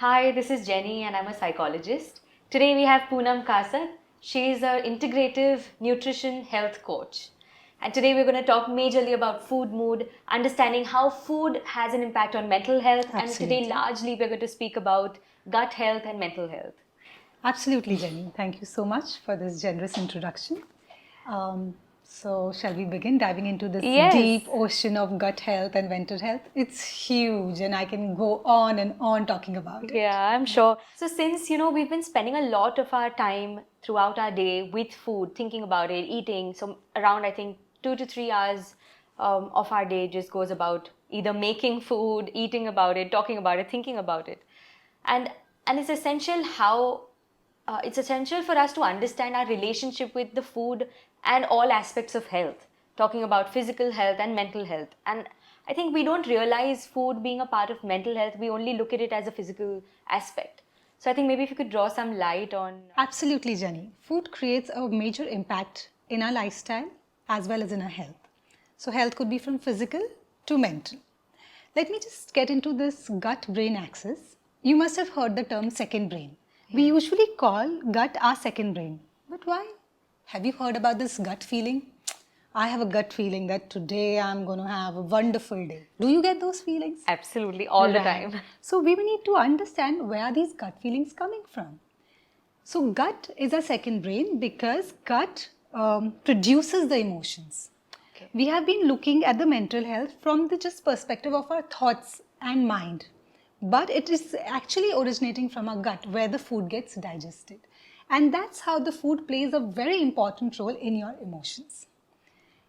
Hi, this is Jenny and I'm a psychologist. Today we have Poonam Kasat. She is an integrative nutrition health coach. And today we're going to talk majorly about food mood, understanding how food has an impact on mental health. And today largely we're going to speak about gut health and mental health. Absolutely, Jenny. Thank you so much for this generous introduction. So, shall we begin diving into this deep ocean of gut health and mental health? It's huge, and I can go on and on talking about it. Yeah, I'm sure. So, since we've been spending a lot of our time throughout our day with food, thinking about it, eating, so around I think 2 to 3 hours of our day just goes about either making food, eating about it, talking about it, thinking about it, and it's essential how it's essential for us to understand our relationship with the food and all aspects of health, talking about physical health and mental health. And I think we don't realize food being a part of mental health, we only look at it as a physical aspect. So I think maybe if you could draw some light on. Absolutely, Jenny. Food creates a major impact in our lifestyle as well as in our health. So, health could be from physical to mental. Let me just get into this gut-brain axis. You must have heard the term second brain. We usually call gut our second brain. But why? Have you heard about this gut feeling? I have a gut feeling that today I'm going to have a wonderful day. Do you get those feelings? Absolutely, all the time. So we need to understand where are these gut feelings coming from. So gut is a second brain because gut produces the emotions. Okay. We have been looking at the mental health from the just perspective of our thoughts and mind. But it is actually originating from our gut where the food gets digested. And that's how the food plays a very important role in your emotions.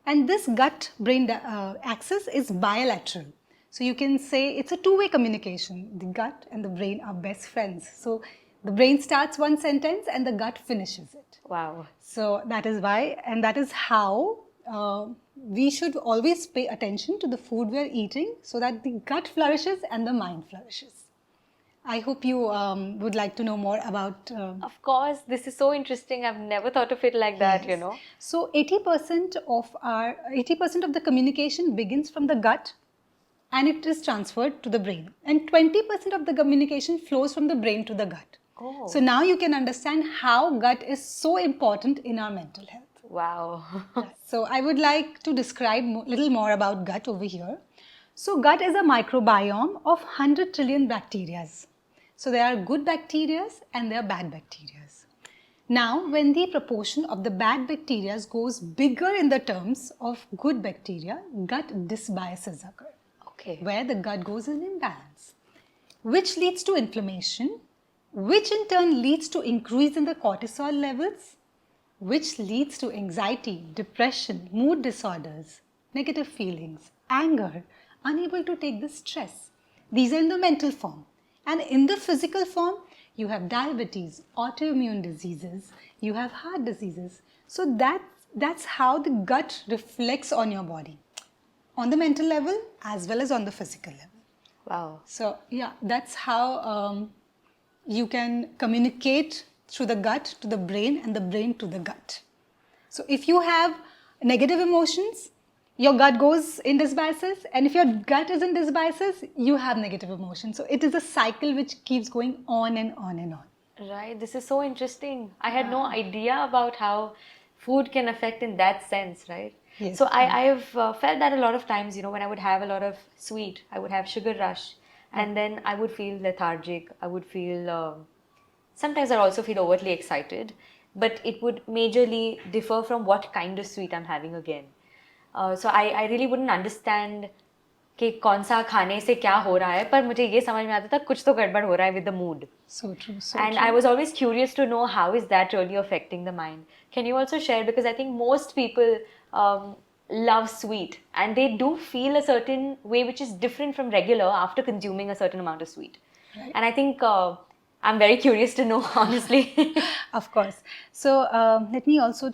And this gut-brain axis is bilateral. So you can say it's a two-way communication. The gut and the brain are best friends. So the brain starts one sentence and the gut finishes it. Wow. So that is why, and that is how we should always pay attention to the food we are eating so that the gut flourishes and the mind flourishes. I hope you would like to know more about... Of course, this is so interesting. I've never thought of it like that, So 80% of the communication begins from the gut and it is transferred to the brain. And 20% of the communication flows from the brain to the gut. Oh. So now you can understand how gut is so important in our mental health. Wow. So I would like to describe a little more about gut over here. So gut is a microbiome of 100 trillion bacteria. So there are good bacteria and there are bad bacteria. Now, when the proportion of the bad bacteria goes bigger in the terms of good bacteria, gut dysbiosis occur. Okay. Where the gut goes in imbalance, which leads to inflammation, which in turn leads to increase in the cortisol levels, which leads to anxiety, depression, mood disorders, negative feelings, anger, unable to take the stress. These are in the mental form. And in the physical form, you have diabetes, autoimmune diseases, you have heart diseases. So that's how the gut reflects on your body, on the mental level as well as on the physical level. Wow. So yeah, that's how you can communicate through the gut to the brain and the brain to the gut. So if you have negative emotions, your gut goes in dysbiosis, and if your gut is in dysbiosis, you have negative emotions. So it is a cycle which keeps going on and on and on. Right, this is so interesting. I had no idea about how food can affect in that sense, right? Yes. So I have felt that a lot of times, when I would have a lot of sweet, I would have sugar rush, and then I would feel lethargic. I would feel, sometimes I also feel overtly excited, but it would majorly differ from what kind of sweet I'm having again. So I really wouldn't understand कि कौन सा खाने से क्या हो रहा है, पर मुझे ये समझ में आता था कुछ तो गड़बड़ हो रहा है with the mood. So true. And I was always curious to know how is that really affecting the mind. Can you also share, because I think most people love sweet and they do feel a certain way which is different from regular after consuming a certain amount of sweet. Right. And I think I'm very curious to know, honestly. Of course. So let me also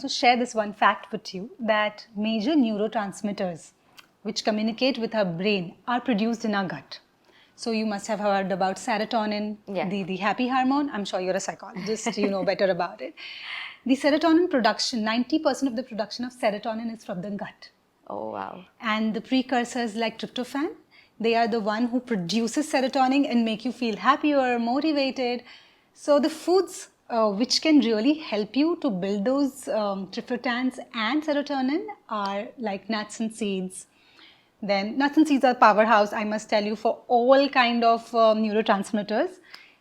share this one fact with you, that major neurotransmitters which communicate with our brain are produced in our gut. So you must have heard about serotonin, the happy hormone. I'm sure you're a psychologist, you know better about it. The serotonin production, 90% of the production of serotonin is from the gut. Oh, wow. And the precursors like tryptophan, They are the one who produces serotonin and make you feel happier, motivated. So the foods which can really help you to build those tryptophans and serotonin are like nuts and seeds. Then nuts and seeds are powerhouse, I must tell you, for all kind of neurotransmitters.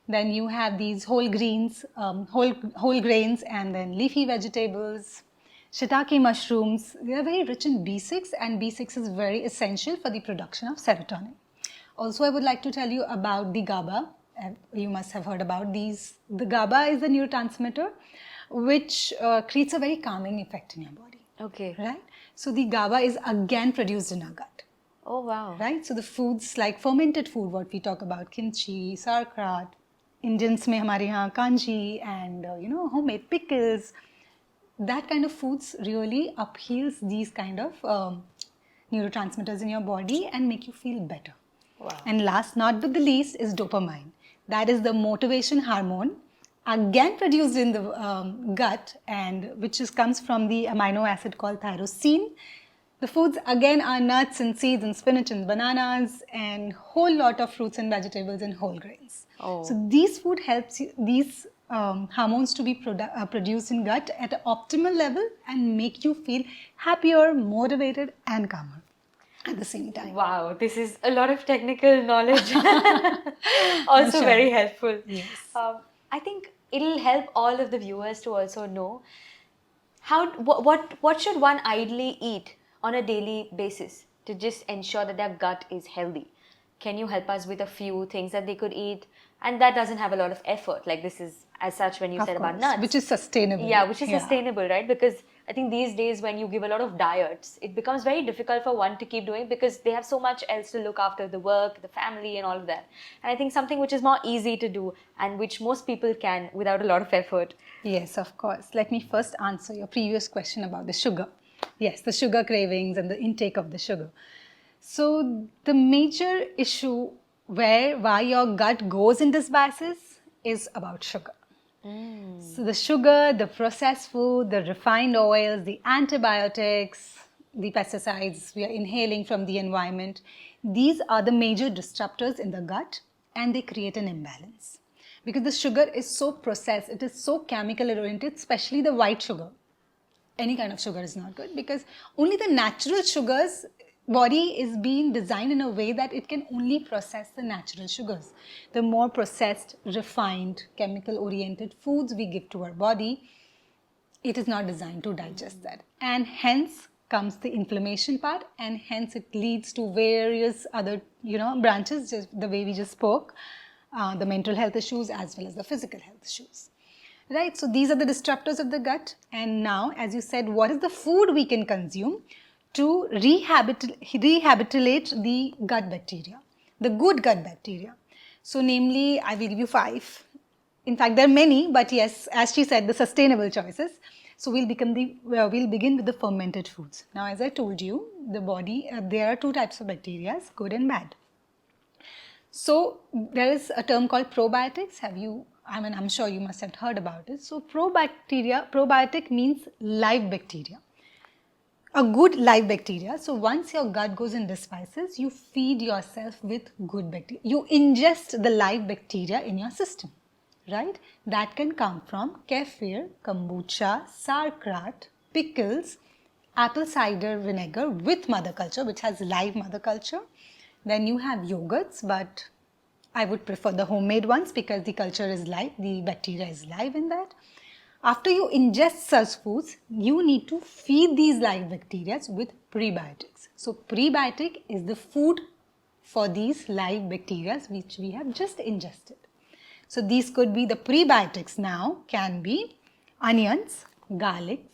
Then you have these whole greens, whole grains, and then leafy vegetables, shiitake mushrooms. They are very rich in B6, and B6 is very essential for the production of serotonin. Also, I would like to tell you about the GABA. You must have heard about these. The GABA is a neurotransmitter which creates a very calming effect in your body. Okay. Right? So the GABA is again produced in our gut. Oh, wow. Right? So the foods like fermented food, what we talk about, kimchi, sauerkraut, Indians mein hamare yahan kanji, and homemade pickles. That kind of foods really upheals these kind of neurotransmitters in your body and make you feel better. Wow. And last not but the least is dopamine. That is the motivation hormone, again produced in the gut, and which comes from the amino acid called tyrosine. The foods again are nuts and seeds and spinach and bananas and whole lot of fruits and vegetables and whole grains. Oh. So these food helps you, these hormones to be produced in gut at an optimal level and make you feel happier, motivated and calmer at the same time. Wow, this is a lot of technical knowledge. Also Sure. very helpful. Yes. I think it'll help all of the viewers to also know what should one ideally eat on a daily basis to just ensure that their gut is healthy. Can you help us with a few things that they could eat? And that doesn't have a lot of effort. Like this is as such when you Of said about course, nuts. which is sustainable. Yeah, which is sustainable, right? Because I think these days when you give a lot of diets, it becomes very difficult for one to keep doing because they have so much else to look after, the work, the family and all of that. And I think something which is more easy to do and which most people can without a lot of effort. Yes, of course. Let me first answer your previous question about the sugar. Yes, the sugar cravings and the intake of the sugar. So the major issue why your gut goes in dysbiosis is about sugar. So the sugar, the processed food, the refined oils, the antibiotics, the pesticides we are inhaling from the environment, these are the major disruptors in the gut and they create an imbalance. Because the sugar is so processed, it is so chemical oriented, especially the white sugar. Any kind of sugar is not good because only the natural sugars, body is being designed in a way that it can only process the natural sugars. The more processed, refined, chemical oriented foods we give to our body, it is not designed to digest that. And hence comes the inflammation part, and hence it leads to various other branches, just the way we just spoke, the mental health issues as well as the physical health issues. Right, so these are the disruptors of the gut. And now, as you said, what is the food we can consume to rehabilitate the gut bacteria, the good gut bacteria? So namely, I will give you 5. In fact, there are many, but yes, as she said, the sustainable choices. So we'll begin with the fermented foods. Now, as I told you, the body, there are 2 types of bacteria, good and bad. So there is a term called probiotics. I'm sure you must have heard about it. So probiotic means live bacteria. A good live bacteria. So once your gut goes in dysbiosis, you feed yourself with good bacteria. You ingest the live bacteria in your system, right? That can come from kefir, kombucha, sauerkraut, pickles, apple cider vinegar with mother culture, which has live mother culture. Then you have yogurts, but I would prefer the homemade ones because the culture is live, the bacteria is live in that. After you ingest such foods, you need to feed these live bacteria with prebiotics. So prebiotic is the food for these live bacteria which we have just ingested. So these could be the prebiotics now can be onions, garlic,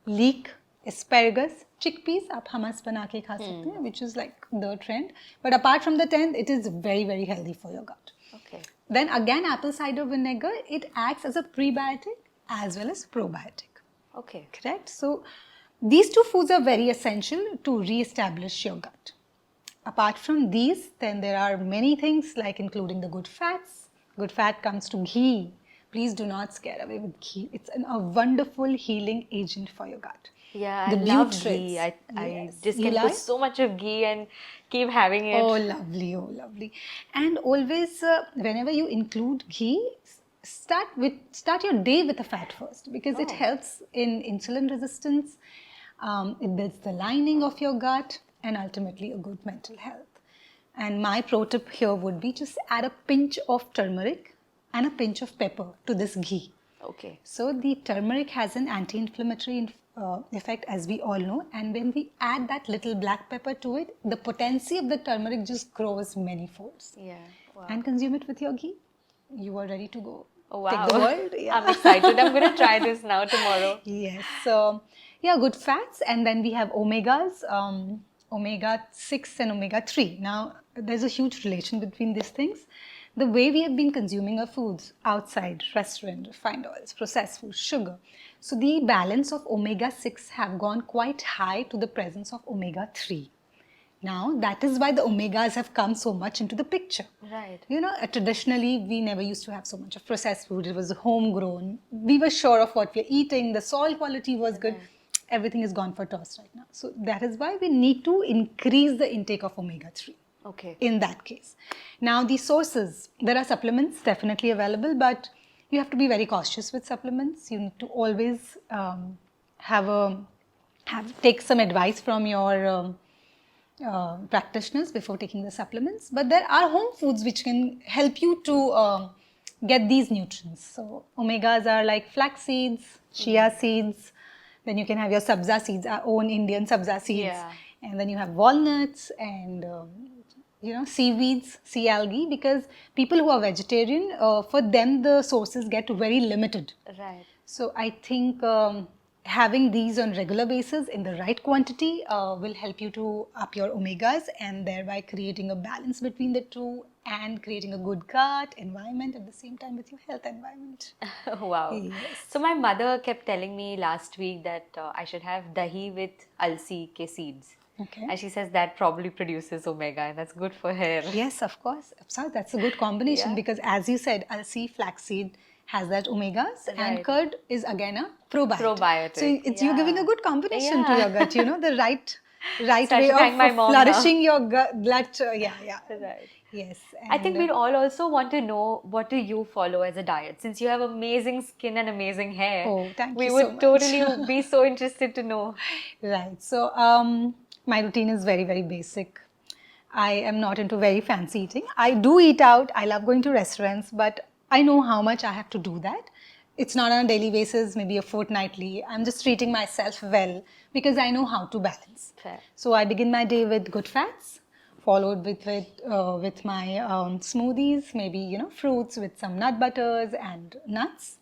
leek, asparagus, chickpeas, आप hummus बना के खा सकते हैं, which is like the trend. But apart from the trend, it is very, very healthy for your gut. Okay. Then again, apple cider vinegar, it acts as a prebiotic as well as probiotic. Okay. Correct? So these 2 foods are very essential to re-establish your gut. Apart from these, then there are many things like including the good fats. Good fat comes to ghee. Please do not scare away with ghee. It's a wonderful healing agent for your gut. Yeah, I the love butyrates. ghee. I Yes, just you can put like? so much of ghee and keep having it. Oh, lovely, oh, lovely. And always, whenever you include ghee, start your day with a fat first because it Oh, helps in insulin resistance. It builds the lining of your gut and ultimately a good mental health. And my pro tip here would be just add a pinch of turmeric and a pinch of pepper to this ghee. okay. So the turmeric has an anti-inflammatory effect, as we all know, and when we add that little black pepper to it, the potency of the turmeric just grows many folds. Yeah. Wow. And consume it with your ghee. You are ready to go. Oh, Take the wow. world. I'm Yeah. excited. I'm going to try this now tomorrow. Yes. So, yeah, good fats. And then we have omegas, omega 6 and omega 3. Now, there's a huge relation between these things. The way we have been consuming our foods outside, restaurant, refined oils, processed food, sugar. So, the balance of omega 6 have gone quite high to the presence of omega 3. Now, that is why the omegas have come so much into the picture. Right. You know, traditionally, we never used to have so much of processed food. It was homegrown. We were sure of what we're eating. The soil quality was good. Right. Everything is gone for toss right now. So, that is why we need to increase the intake of omega 3 Okay. in that case. Now, the sources, there are supplements definitely available, but you have to be very cautious with supplements. You need to always take some advice from your practitioners before taking the supplements. But there are home foods which can help you to get these nutrients. So, omegas are like flax seeds, chia seeds. Then you can have your sabza seeds, our own Indian sabza seeds. Yeah. And then you have walnuts and seaweeds, sea algae, because people who are vegetarian, for them the sources get very limited. Right. So I think having these on regular basis in the right quantity will help you to up your omegas and thereby creating a balance between the two and creating a good gut environment at the same time with your health environment. Wow. Yes. So my mother kept telling me last week that I should have dahi with alsi ke seeds. Okay. And she says that probably produces omega and that's good for hair. Yes, of course. So that's a good combination Yeah. because, as you said, alsi flaxseed has that omegas and Right. curd is again a probiotic. Probiotic, So you're giving a yeah. good combination to Yeah. your gut. You know the right So I way should thank my of mom flourishing your gut. Yeah, yeah. Right. Yes. I think And we'd all also want to know what do you follow as a diet? Since you have amazing skin and amazing hair, oh, thank we you so would much. totally be so interested to know. Right. So my routine is very, very basic. I am not into very fancy eating. I do eat out. I love going to restaurants, but I know how much I have to do that. It's not on a daily basis, maybe a fortnightly. I'm just treating myself well because I know how to balance. Fair. So I begin my day with good fats, followed with my smoothies, maybe fruits with some nut butters and nuts,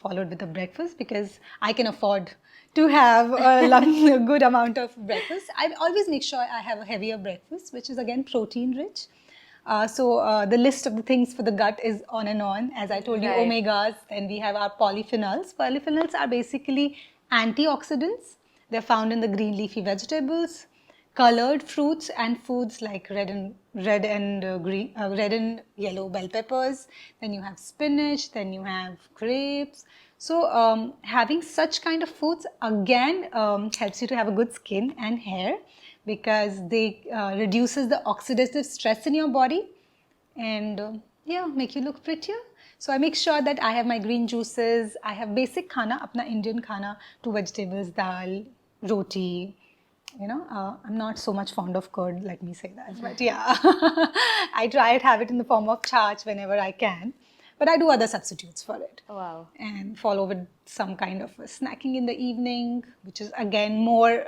followed with a breakfast because I can afford to have a good amount of breakfast. I always make sure I have a heavier breakfast, which is again protein rich. So the list of the things for the gut is on and on. As I told you, Right. omegas, then we have our polyphenols. Polyphenols are basically antioxidants. They're found in the green leafy vegetables, colored fruits and foods like red and yellow bell peppers. Then you have spinach. Then you have grapes. So having such kind of foods again helps you to have a good skin and hair because they reduces the oxidative stress in your body and make you look prettier. So I make sure that I have my green juices. I have basic khana, apna Indian khana, two vegetables, dal, roti. I'm not so much fond of curd, let me say that. But yeah, I try to have it in the form of chaach whenever I can. But I do other substitutes for it. Wow. And follow with some kind of a snacking in the evening, which is again more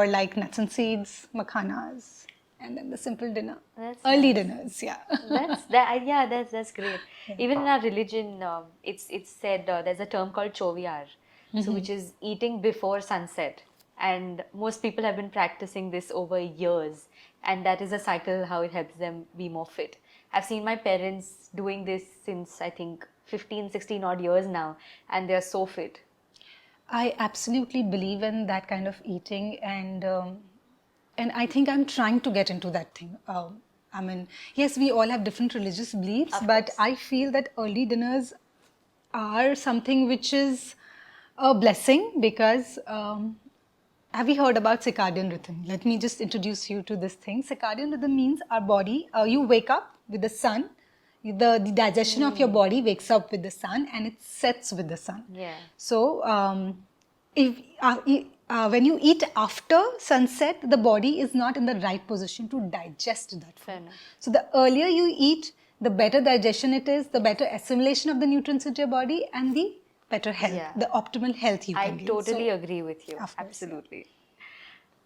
like nuts and seeds, makhanas, and then the simple dinner. That's Early nice. dinners, yeah. That's great. Even in our religion, it's said there's a term called choviyar, so which is eating before sunset, and most people have been practicing this over years, and that is a cycle how it helps them be more fit. I've seen my parents doing this since I think 15, 16 odd years now, and they're so fit. I absolutely believe in that kind of eating, and I think I'm trying to get into that thing. I mean, yes, we all have different religious beliefs, Of but course. I feel that early dinners are something which is A blessing because have you heard about circadian rhythm? Let me just introduce you to this thing. Circadian rhythm means our body, you wake up with the sun, the digestion of your body wakes up with the sun and it sets with the sun. Yeah. So, if when you eat after sunset, the body is not in the right position to digest that Fair food. enough. So, the earlier you eat, the better digestion it is, the better assimilation of the nutrients into your body, and the better health, Yeah. the optimal health you I can gain. totally So, agree with you. of course, yeah. Absolutely.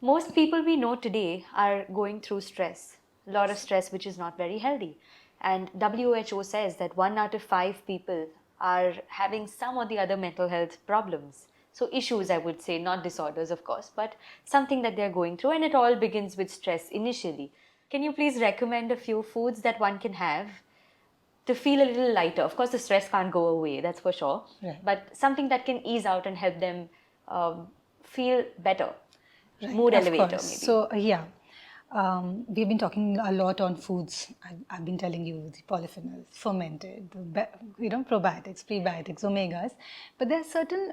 Most people we know today are going through stress, a lot of stress which is not very healthy. And WHO says that 1 out of 5 people are having some or the other mental health problems. So, issues, I would say, not disorders, of course, but something that they're going through, and it all begins with stress initially. Can you please recommend a few foods that one can have to feel a little lighter? Of course, the stress can't go away, that's for sure, Right. but something that can ease out and help them feel better. Right, Mood of elevator, course. maybe. So, yeah, we've been talking a lot on foods. I've been telling you the polyphenols, fermented, probiotics, prebiotics, omegas. But there are certain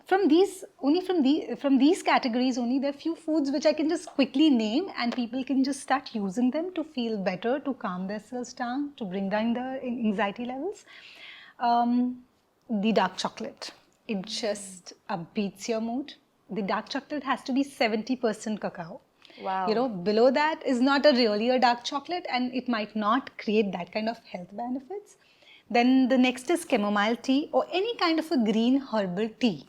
from these categories only. There are few foods which I can just quickly name, and people can just start using them to feel better, to calm themselves down, to bring down the anxiety levels. The dark chocolate. It just upbeats your mood. The dark chocolate has to be 70% cacao. Wow. Below that is not really a dark chocolate and it might not create that kind of health benefits. Then the next is chamomile tea or any kind of a green herbal tea.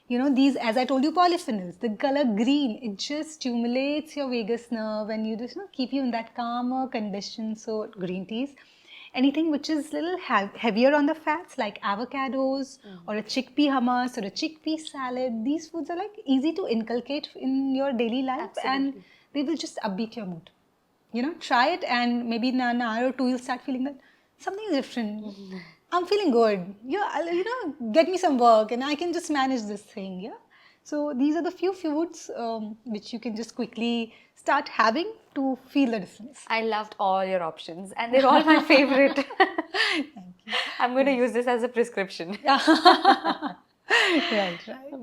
These, as I told you, polyphenols, the color green, it just stimulates your vagus nerve and you just keep you in that calmer condition. So green teas. Anything which is a little heavier on the fats like avocados or a chickpea hummus or a chickpea salad, these foods are like easy to inculcate in your daily life and Absolutely. they will just upbeat your mood. Try it and maybe in an hour or two you'll start feeling that something is different. I'm feeling good. Get me some work and I can just manage this thing. Yeah. So these are the few foods which you can just quickly start having to feel the difference. I loved all your options and they're all my favorite. Thank you. I'm going to use this as a prescription. Right.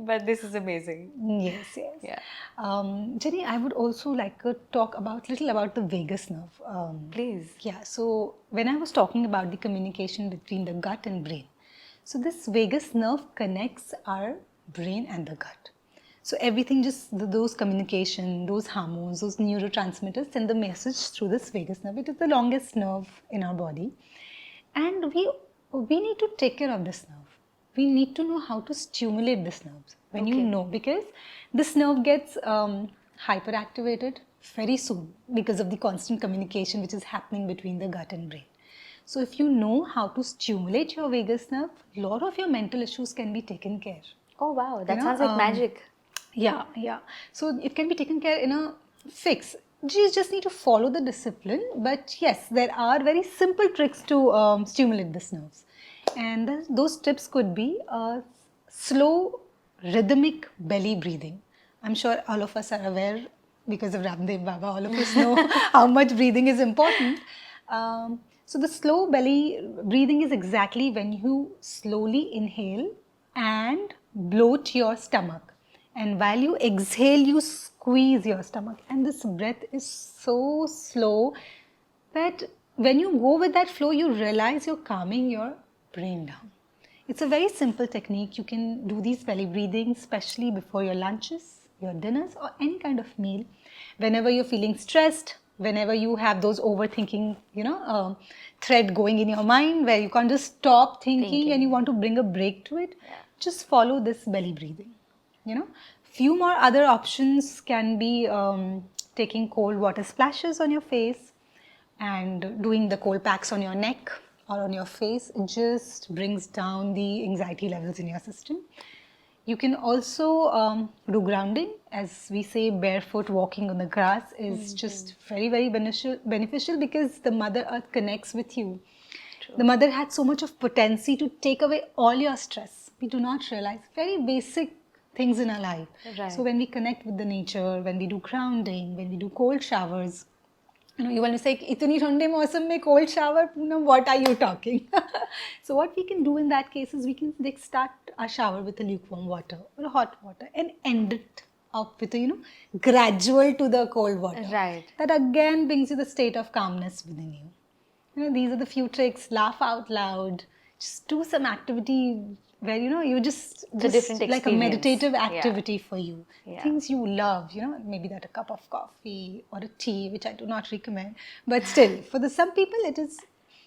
But this is amazing. Yes. Yeah. Jenny, I would also like to talk little about the vagus nerve. Please. Yeah, so when I was talking about the communication between the gut and brain, so this vagus nerve connects our brain and the gut. So everything those communication, those hormones, those neurotransmitters send the message through this vagus nerve. It is the longest nerve in our body. And we need to take care of this nerve. We need to know how to stimulate this nerve. Because this nerve gets hyperactivated very soon because of the constant communication which is happening between the gut and brain. So if you know how to stimulate your vagus nerve, a lot of your mental issues can be taken care. Oh, wow. That sounds like magic. Yeah. So it can be taken care in a fix. You just need to follow the discipline. But yes, there are very simple tricks to stimulate these nerves. And those tips could be a slow, rhythmic belly breathing. I'm sure all of us are aware because of Ramdev Baba. All of us know how much breathing is important. So the slow belly breathing is exactly when you slowly inhale and bloat your stomach. And while you exhale, you squeeze your stomach. And this breath is so slow that when you go with that flow, you realize you're calming your brain down. It's a very simple technique. You can do these belly breathings, especially before your lunches, your dinners, or any kind of meal. Whenever you're feeling stressed, whenever you have those overthinking, thread going in your mind where you can't just stop thinking and you want to bring a break to it, just follow this belly breathing. Few more other options can be taking cold water splashes on your face and doing the cold packs on your neck or on your face. It just brings down the anxiety levels in your system. You can also do grounding. As we say, barefoot walking on the grass is just very, very beneficial because the Mother Earth connects with you. True. The Mother had so much of potency to take away all your stress. We do not realize very basic things in our life. Right. So when we connect with the nature, when we do grounding, when we do cold showers, you will say, "Itni thande mausam mein cold shower, Poonam, what are you talking?" So what we can do in that case is we can start our shower with a lukewarm water or a hot water and end it up with a, gradual to the cold water. Right. That again brings you the state of calmness within you. These are the few tricks. Laugh out loud. Just do some activity where, you just a different like a experience. meditative Yeah. activity for you. Yeah. Things you love, maybe that a cup of coffee or a tea, which I do not recommend. But still, for some people, it's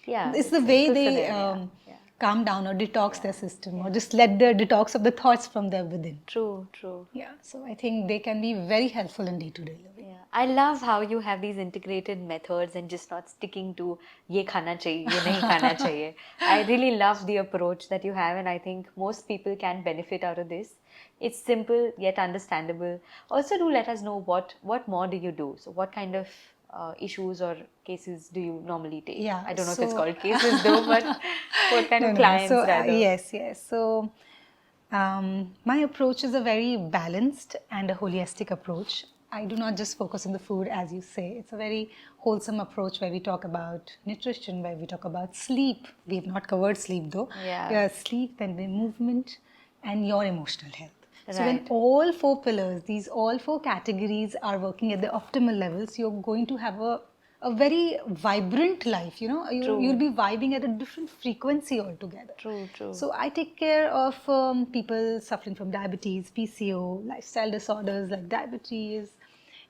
the way good for they them, yeah. calm down or detox their system, or just let the detox of the thoughts from their within. True, true. Yeah, so I think they can be very helpful in day-to-day living. Yeah. I love how you have these integrated methods and just not sticking to ye khana chahiye, ye nahi khana chahiye. I really love the approach that you have, and I think most people can benefit out of this. It's simple yet understandable. Also, do let us know what more do you do? So, what kind of issues or cases do you normally take? Yeah, I don't know if it's called cases though, but what kind of clients So, rather? yes. So, my approach is a very balanced and a holistic approach. I do not just focus on the food, as you say. It's a very wholesome approach where we talk about nutrition, where we talk about sleep. We have not covered sleep though. Yeah. Sleep, then the movement, and your emotional health. So when Right. all four pillars, all four categories are working at the optimal levels, you're going to have a very vibrant life. You'll be vibing at a different frequency altogether. True, true. So I take care of people suffering from diabetes, PCO, lifestyle disorders like diabetes.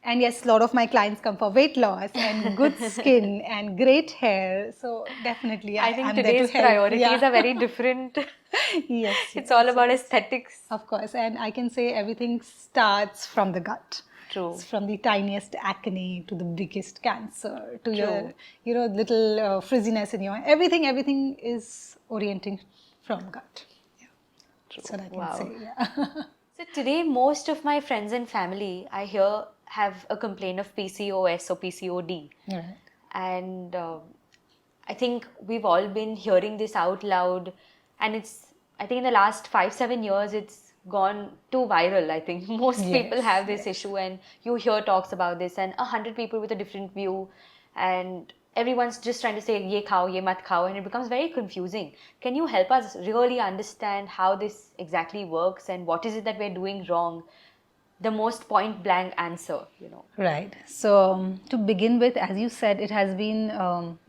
And yes, a lot of my clients come for weight loss and good skin and great hair. So definitely, I think I'm today's there to help. priorities are very different. Yes. It's all about aesthetics. Of course, and I can say everything starts from the gut. True. It's from the tiniest acne to the biggest cancer to True. your little frizziness in your everything is orienting from gut. Yeah. True. So I can Wow. say, yeah. So today, most of my friends and family I hear have a complaint of PCOS or PCOD. Right. And I think we've all been hearing this out loud, and I think in the last 5-7 years, it's gone too viral. I think most people have this issue, and you hear talks about this, and 100 people with a different view, and everyone's just trying to say ye khao, ye mat khao, and it becomes very confusing. Can you help us really understand how this exactly works and what is it that we're doing wrong? The most point blank answer, Right. So to begin with, as you said, it has been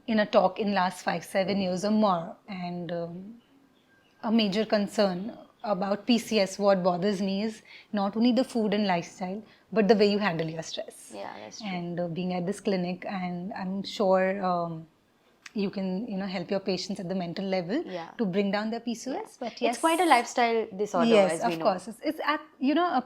in a talk in last 5-7 years or more, and a major concern about PCS. What bothers me is not only the food and lifestyle, but the way you handle your stress. Yeah, that's true. And being at this clinic, and I'm sure you can help your patients at the mental level to bring down their PCOS. Yeah. But yes, it's quite a lifestyle disorder. Yes, as we of know. course. It's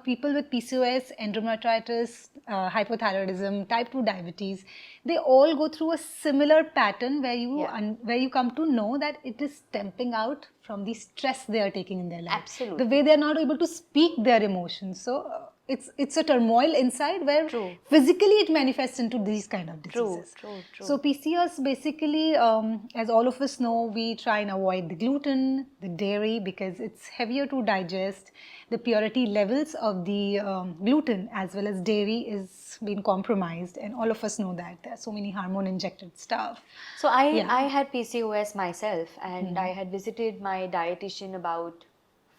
people with PCOS, endometritis, hypothyroidism, type 2 diabetes. They all go through a similar pattern where you come to know that it is stemming out from the stress they are taking in their life. Absolutely. The way they are not able to speak their emotions. So it's a turmoil inside where physically it manifests into these kind of diseases. True. So PCOS basically, as all of us know, we try and avoid the gluten, the dairy, because it's heavier to digest. The purity levels of the gluten as well as dairy is being compromised, and all of us know that there are so many hormone injected stuff. So I had PCOS myself, and I had visited my dietitian about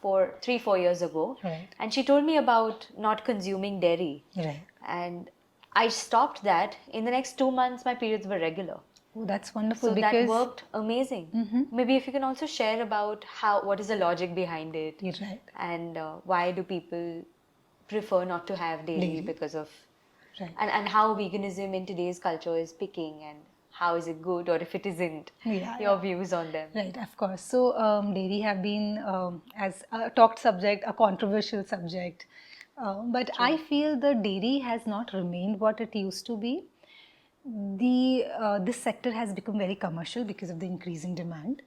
3-4 years ago, Right. and she told me about not consuming dairy. Right. And I stopped that. In the next 2 months, my periods were regular. Oh, that's wonderful. So because that worked amazing. Maybe if you can also share about what is the logic behind it. You're right. And why do people prefer not to have dairy because of... Right. And how veganism in today's culture is picking, and how is it good or if it isn't. Your views on them. Right, of course. So dairy have been as a talked subject, a controversial subject. But I feel the dairy has not remained what it used to be. This sector has become very commercial because of the increasing demand,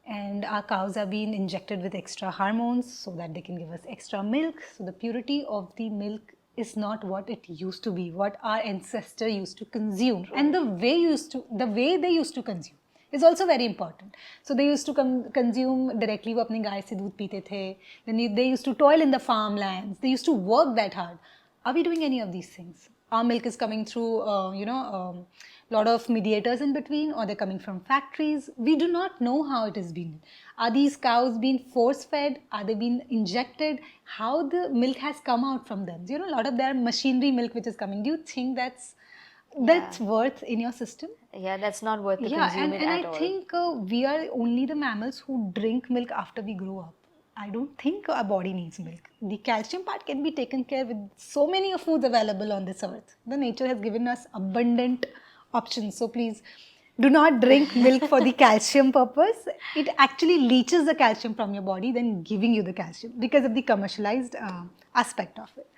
and our cows are being injected with extra hormones so that they can give us extra milk. So the purity of the milk is not what it used to be, what our ancestor used to consume. And the way they used to consume is also very important. So they used to consume directly, वो अपनी गाय से दूध पीते थे. Then they used to toil in the farmlands. They used to work that hard. Are we doing any of these things? Our milk is coming through, lot of mediators in between, or they're coming from factories. We do not know how it has been. Are these cows being force fed? Are they being injected? How the milk has come out from them? You know, a lot of their machinery milk which is coming. Do you think that's worth in your system? Yeah, that's not worth to Yeah, consume it and at I all. think we are only the mammals who drink milk after we grow up. I don't think our body needs milk. The calcium part can be taken care with so many foods available on this earth. The nature has given us abundant options. So please do not drink milk for the calcium purpose. It actually leaches the calcium from your body, then giving you the calcium because of the commercialized aspect of it.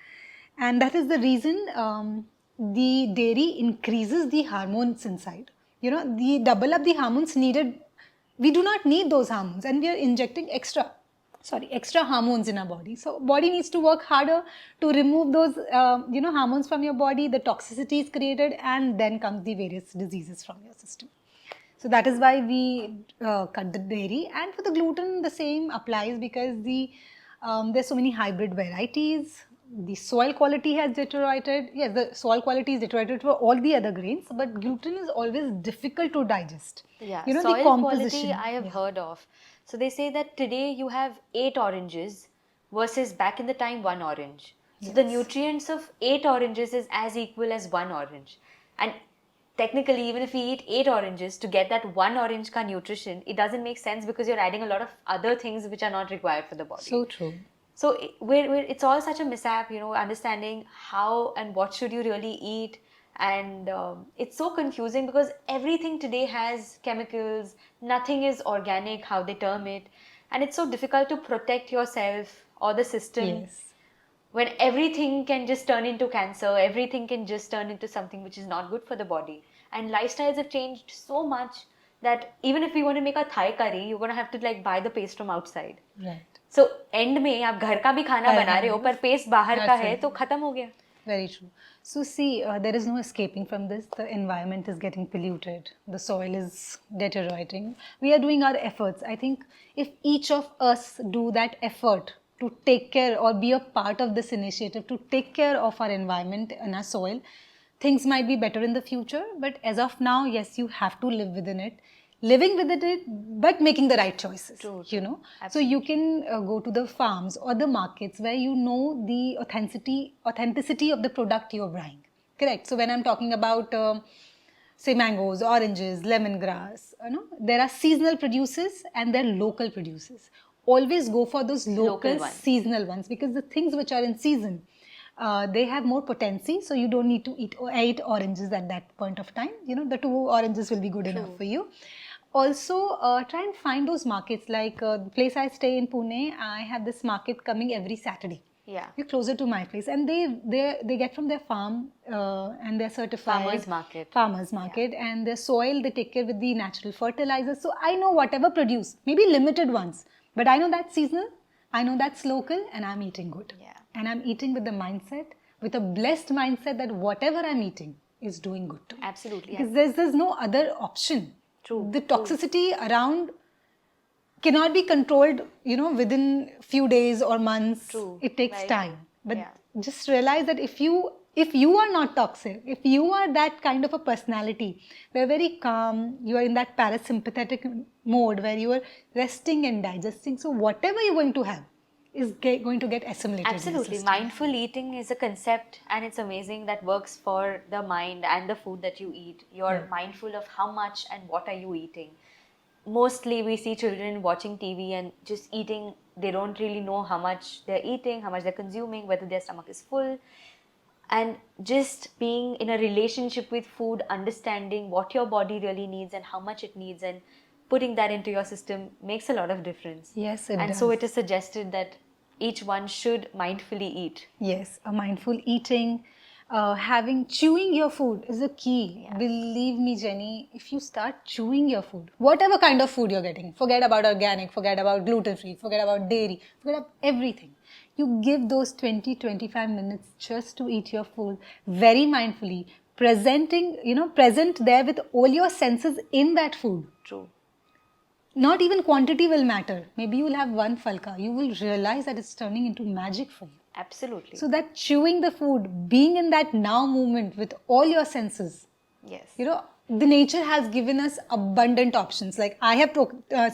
And that is the reason the dairy increases the hormones inside. You know, the double up the hormones needed. We do not need those hormones, and we are injecting extra hormones in our body. So body needs to work harder to remove those hormones from your body. The toxicity is created, and then comes the various diseases from your system. So that is why we cut the dairy. And for the gluten, the same applies because there's so many hybrid varieties. The soil quality has deteriorated. Yes, the soil quality is deteriorated for all the other grains, but gluten is always difficult to digest. Yeah, You know, the soil quality composition. I have Yeah. heard of. So they say that today you have 8 oranges versus back in the time 1 orange. So the Yes. nutrients of 8 oranges is as equal as 1 orange. And technically, even if we eat 8 oranges to get that 1 orange ka nutrition, it doesn't make sense because you're adding a lot of other things which are not required for the body. So true. So it's all such a mishap, understanding how and what should you really eat. And it's so confusing because everything today has chemicals, nothing is organic, how they term it. And it's so difficult to protect yourself or the system Yes. when everything can just turn into cancer, everything can just turn into something which is not good for the body. And lifestyles have changed so much that even if we want to make a Thai curry, you're going to have to like buy the paste from outside. Right. So end में आप घर का भी खाना बना रहे हो पर पेस्ट बाहर का है तो खत्म हो गया. Very true. So see, there is no escaping from this. The environment is getting polluted. The soil is deteriorating. We are doing our efforts. I think if each of us do that effort to take care or be a part of this initiative to take care of our environment and our soil, things might be better in the future. But as of now, yes, you have to live within it. Living within it, but making the right choices. True. You know, Absolutely. so you can go to the farms or the markets where you know the authenticity of the product you're buying. Correct. So when I'm talking about say mangoes, oranges, lemongrass, there are seasonal producers and there are local producers. Always go for those local ones. seasonal ones because the things which are in season, they have more potency, so you don't need to eat 8 oranges at that point of time. You know, the 2 oranges will be good enough for you. Also, try and find those markets. Like the place I stay in Pune, I have this market coming every Saturday. Yeah. You're closer to my place, and they get from their farm and they're certified farmers market, and their soil they take care with the natural fertilizers. So I know whatever produce, maybe limited ones, but I know that's seasonal, I know that's local, and I'm eating good. Yeah. And I'm eating with the mindset, with a blessed mindset that whatever I'm eating is doing good to me. Absolutely. Because there's no other option. True. The toxicity around cannot be controlled, within few days or months. True. It takes Very time. true. But Yeah. just realize that if you are not toxic, if you are that kind of a personality, where very calm, you are in that parasympathetic mode where you are resting and digesting. So whatever you're going to have is going to get assimilated. Absolutely. Mindful eating is a concept and it's amazing that works for the mind and the food that you eat. You're mindful of how much and what are you eating. Mostly we see children watching TV and just eating. They don't really know how much they're eating, how much they're consuming, whether their stomach is full. And just being in a relationship with food, understanding what your body really needs and how much it needs and putting that into your system makes a lot of difference. Yes, it and does. So it is suggested that each one should mindfully eat. Yes, a mindful eating, chewing your food is a key. Yeah. Believe me, Jenny, if you start chewing your food, whatever kind of food you're getting, forget about organic, forget about gluten-free, forget about dairy, forget about everything. You give those 20-25 minutes just to eat your food very mindfully, present there with all your senses in that food. True. Not even quantity will matter. Maybe you will have one falka. You will realize that it's turning into magic for you. Absolutely. So that chewing the food, being in that now moment with all your senses. Yes. the nature has given us abundant options. Like I have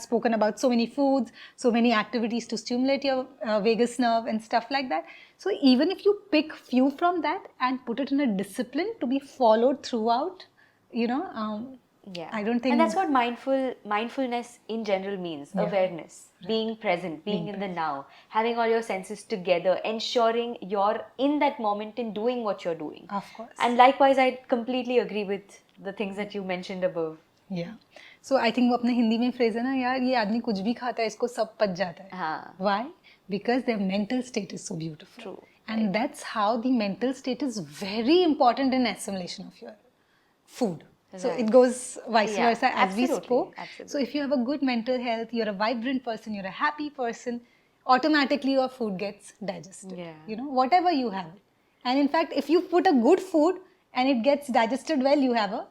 spoken about so many foods, so many activities to stimulate your vagus nerve and stuff like that. So even if you pick few from that and put it in a discipline to be followed throughout, you know, Yeah. I don't think. And that's what mindfulness in general means. Yeah. Awareness, being present, being in the now, having all your senses together, ensuring you're in that moment in doing what you're doing. Of course. And likewise, I completely agree with the things that you mentioned above. Yeah. So I think वो अपने हिंदी में phrase है ना यार, ये आदमी कुछ भी खाता है इसको सब पच जाता है. हाँ. Why? Because their mental state is so beautiful. True. And that's how the mental state is very important in assimilation of your food. So Right. it goes vice Yeah, versa as we absolutely, spoke. absolutely. So if you have a good mental health, you're a vibrant person, you're a happy person, automatically your food gets digested. Yeah. You know, whatever you have. And in fact, if you put a good food and it gets digested well, you have a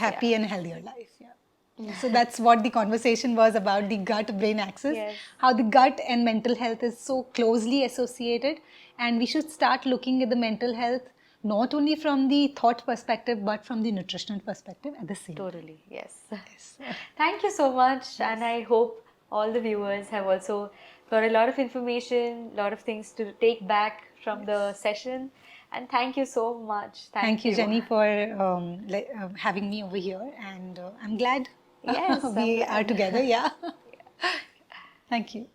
happy and healthier life. Yeah. So that's what the conversation was about, the gut-brain axis. Yes. How the gut and mental health is so closely associated, and we should start looking at the mental health not only from the thought perspective but from the nutritional perspective at the same time. Totally, yes. Thank you so much, and I hope all the viewers have also got a lot of information, a lot of things to take back from the session. And thank you so much. Thank you, Jenny, for having me over here, and I'm glad Yes, we I'm are glad. together. Yeah. Thank you.